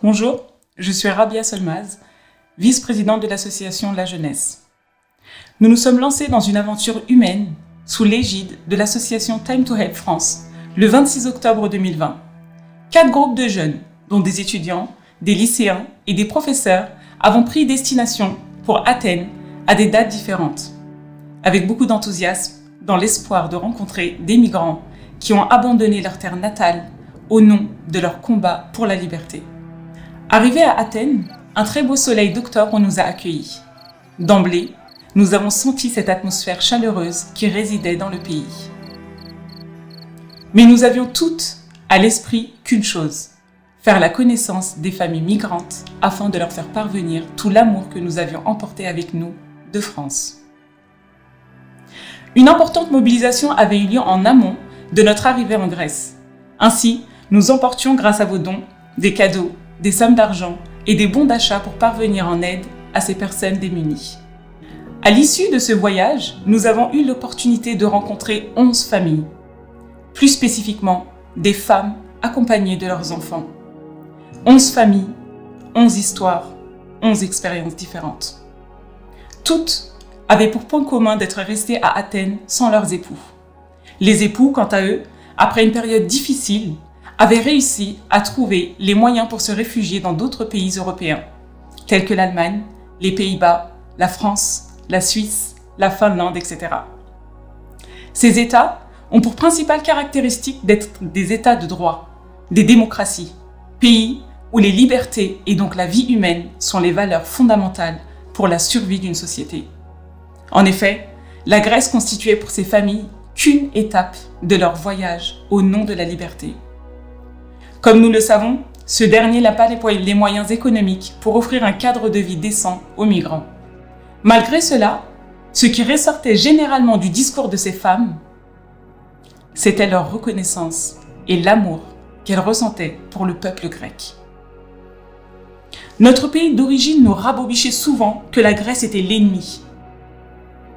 Bonjour, je suis Rabia Solmaz, vice-présidente de l'association La Jeunesse. Nous nous sommes lancés dans une aventure humaine sous l'égide de l'association Time to Help France le 26 octobre 2020. 4 groupes de jeunes, dont des étudiants, des lycéens et des professeurs, avons pris destination pour Athènes à des dates différentes. Avec beaucoup d'enthousiasme, dans l'espoir de rencontrer des migrants qui ont abandonné leur terre natale au nom de leur combat pour la liberté. Arrivés à Athènes, un très beau soleil d'octobre nous a accueillis. D'emblée, nous avons senti cette atmosphère chaleureuse qui résidait dans le pays. Mais nous avions toutes à l'esprit qu'une chose, faire la connaissance des familles migrantes afin de leur faire parvenir tout l'amour que nous avions emporté avec nous de France. Une importante mobilisation avait eu lieu en amont de notre arrivée en Grèce. Ainsi, nous emportions grâce à vos dons des cadeaux, des sommes d'argent et des bons d'achat pour parvenir en aide à ces personnes démunies. À l'issue de ce voyage, nous avons eu l'opportunité de rencontrer 11 familles. Plus spécifiquement, des femmes accompagnées de leurs enfants. 11 familles, 11 histoires, 11 expériences différentes. Toutes avaient pour point commun d'être restées à Athènes sans leurs époux. Les époux, quant à eux, après une période difficile, avaient réussi à trouver les moyens pour se réfugier dans d'autres pays européens, tels que l'Allemagne, les Pays-Bas, la France, la Suisse, la Finlande, etc. Ces États ont pour principale caractéristique d'être des États de droit, des démocraties, pays où les libertés et donc la vie humaine sont les valeurs fondamentales pour la survie d'une société. En effet, la Grèce constituait pour ces familles qu'une étape de leur voyage au nom de la liberté. Comme nous le savons, ce dernier n'a pas les moyens économiques pour offrir un cadre de vie décent aux migrants. Malgré cela, ce qui ressortait généralement du discours de ces femmes, c'était leur reconnaissance et l'amour qu'elles ressentaient pour le peuple grec. Notre pays d'origine nous rabobichait souvent que la Grèce était l'ennemi.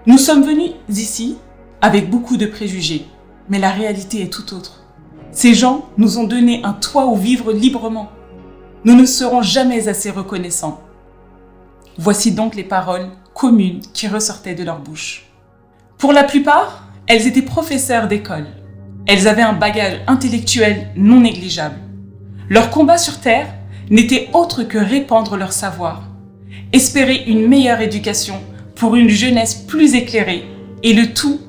Nous sommes venus ici avec beaucoup de préjugés, mais la réalité est tout autre. Ces gens nous ont donné un toit où vivre librement. Nous ne serons jamais assez reconnaissants. Voici donc les paroles communes qui ressortaient de leur bouche. Pour la plupart, elles étaient professeurs d'école. Elles avaient un bagage intellectuel non négligeable. Leur combat sur Terre n'était autre que répandre leur savoir, espérer une meilleure éducation pour une jeunesse plus éclairée, et le tout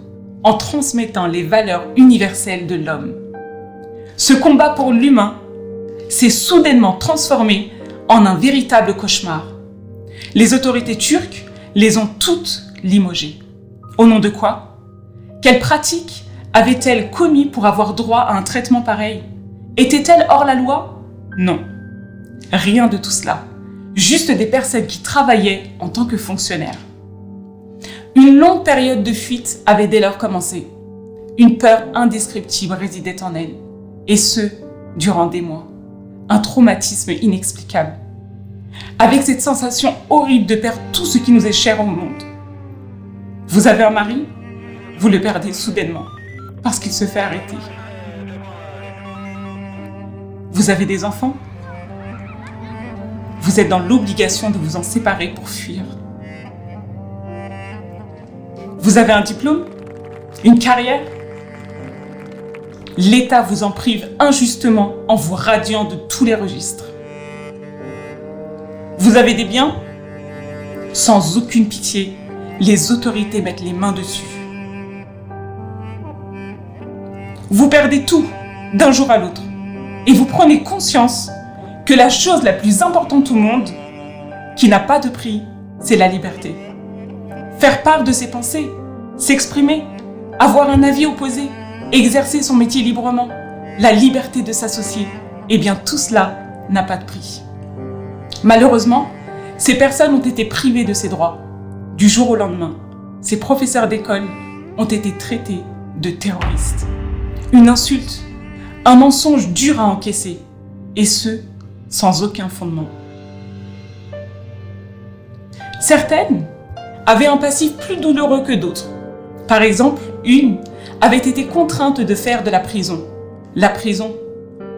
en transmettant les valeurs universelles de l'homme. Ce combat pour l'humain s'est soudainement transformé en un véritable cauchemar. Les autorités turques les ont toutes limogées. Au nom de quoi? Quelles pratiques avaient-elles commis pour avoir droit à un traitement pareil? Étaient-elles hors la loi? Non. Rien de tout cela. Juste des personnes qui travaillaient en tant que fonctionnaires. Une longue période de fuite avait dès lors commencé. Une peur indescriptible résidait en elles. Et ce, durant des mois. Un traumatisme inexplicable. Avec cette sensation horrible de perdre tout ce qui nous est cher au monde. Vous avez un mari? Vous le perdez soudainement, parce qu'il se fait arrêter. Vous avez des enfants? Vous êtes dans l'obligation de vous en séparer pour fuir. Vous avez un diplôme? Une carrière? L'État vous en prive injustement en vous radiant de tous les registres. Vous avez des biens? Sans aucune pitié, les autorités mettent les mains dessus. Vous perdez tout d'un jour à l'autre et vous prenez conscience que la chose la plus importante au monde, qui n'a pas de prix, c'est la liberté. Faire part de ses pensées, s'exprimer, avoir un avis opposé, exercer son métier librement, la liberté de s'associer, eh bien tout cela n'a pas de prix. Malheureusement, ces personnes ont été privées de ces droits. Du jour au lendemain, ces professeurs d'école ont été traités de terroristes. Une insulte, un mensonge dur à encaisser, et ce, sans aucun fondement. Certaines avaient un passif plus douloureux que d'autres. Par exemple, une avait été contrainte de faire de la prison. La prison,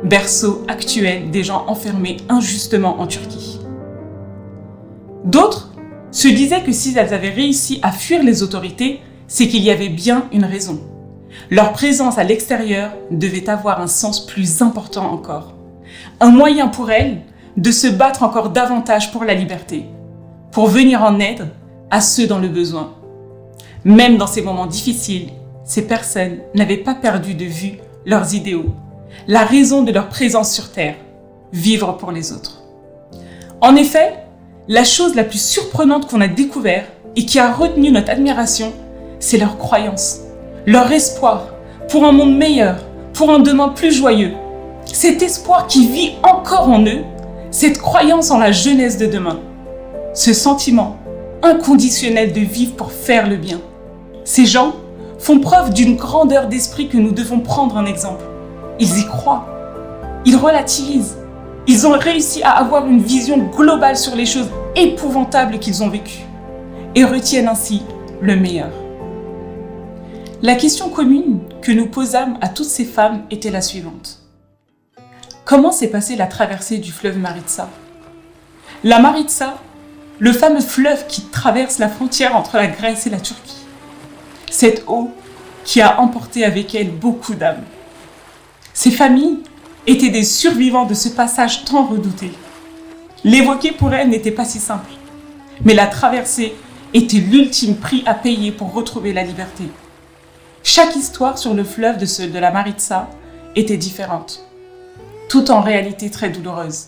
berceau actuel des gens enfermés injustement en Turquie. D'autres se disaient que si elles avaient réussi à fuir les autorités, c'est qu'il y avait bien une raison. Leur présence à l'extérieur devait avoir un sens plus important encore. Un moyen pour elles de se battre encore davantage pour la liberté, pour venir en aide à ceux dans le besoin. Même dans ces moments difficiles, ces personnes n'avaient pas perdu de vue leurs idéaux, la raison de leur présence sur Terre, vivre pour les autres. En effet, la chose la plus surprenante qu'on a découvert et qui a retenu notre admiration, c'est leur croyance, leur espoir pour un monde meilleur, pour un demain plus joyeux. Cet espoir qui vit encore en eux, cette croyance en la jeunesse de demain, ce sentiment inconditionnel de vivre pour faire le bien. Ces gens font preuve d'une grandeur d'esprit que nous devons prendre en exemple. Ils y croient, ils relativisent, ils ont réussi à avoir une vision globale sur les choses épouvantables qu'ils ont vécues et retiennent ainsi le meilleur. La question commune que nous posâmes à toutes ces femmes était la suivante. Comment s'est passée la traversée du fleuve Maritsa ? La Maritsa, le fameux fleuve qui traverse la frontière entre la Grèce et la Turquie. Cette eau qui a emporté avec elle beaucoup d'âmes. Ces familles étaient des survivants de ce passage tant redouté. L'évoquer pour elles n'était pas si simple, mais la traversée était l'ultime prix à payer pour retrouver la liberté. Chaque histoire sur le fleuve de la Maritsa était différente, tout en réalité très douloureuse.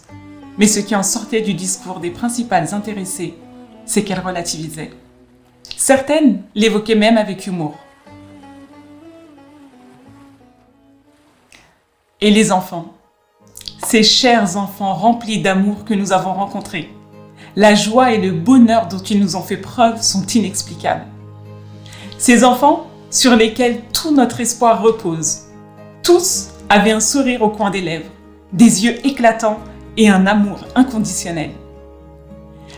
Mais ce qui en sortait du discours des principales intéressées, c'est qu'elles relativisaient. Certaines l'évoquaient même avec humour. Et les enfants, ces chers enfants remplis d'amour que nous avons rencontrés, la joie et le bonheur dont ils nous ont fait preuve sont inexplicables. Ces enfants sur lesquels tout notre espoir repose, tous avaient un sourire au coin des lèvres, des yeux éclatants et un amour inconditionnel.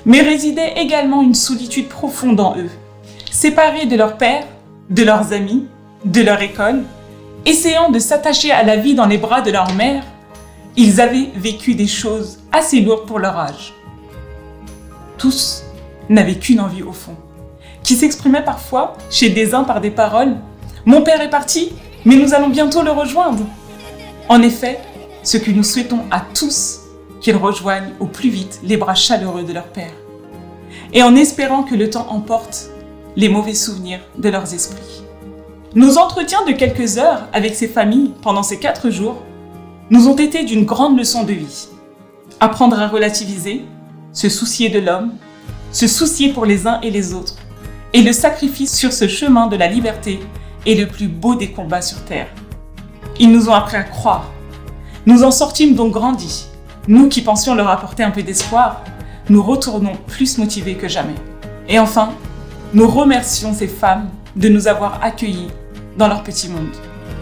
Mais résidait également une solitude profonde en eux, séparés de leur père, de leurs amis, de leur école, essayant de s'attacher à la vie dans les bras de leur mère. Ils avaient vécu des choses assez lourdes pour leur âge. Tous n'avaient qu'une envie au fond, qui s'exprimait parfois chez des uns par des paroles « Mon père est parti, mais nous allons bientôt le rejoindre ». En effet, ce que nous souhaitons à tous, qu'ils rejoignent au plus vite les bras chaleureux de leur père. Et en espérant que le temps emporte les mauvais souvenirs de leurs esprits. Nos entretiens de quelques heures avec ces familles pendant ces 4 jours nous ont été d'une grande leçon de vie. Apprendre à relativiser, se soucier de l'homme, se soucier pour les uns et les autres. Et le sacrifice sur ce chemin de la liberté est le plus beau des combats sur terre. Ils nous ont appris à croire. Nous en sortîmes donc grandis. Nous qui pensions leur apporter un peu d'espoir, nous retournons plus motivés que jamais. Et enfin, nous remercions ces femmes de nous avoir accueillis dans leur petit monde,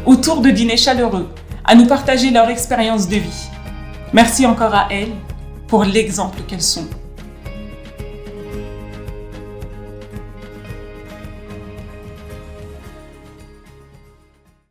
autour de dîners chaleureux, à nous partager leur expérience de vie. Merci encore à elles pour l'exemple qu'elles sont.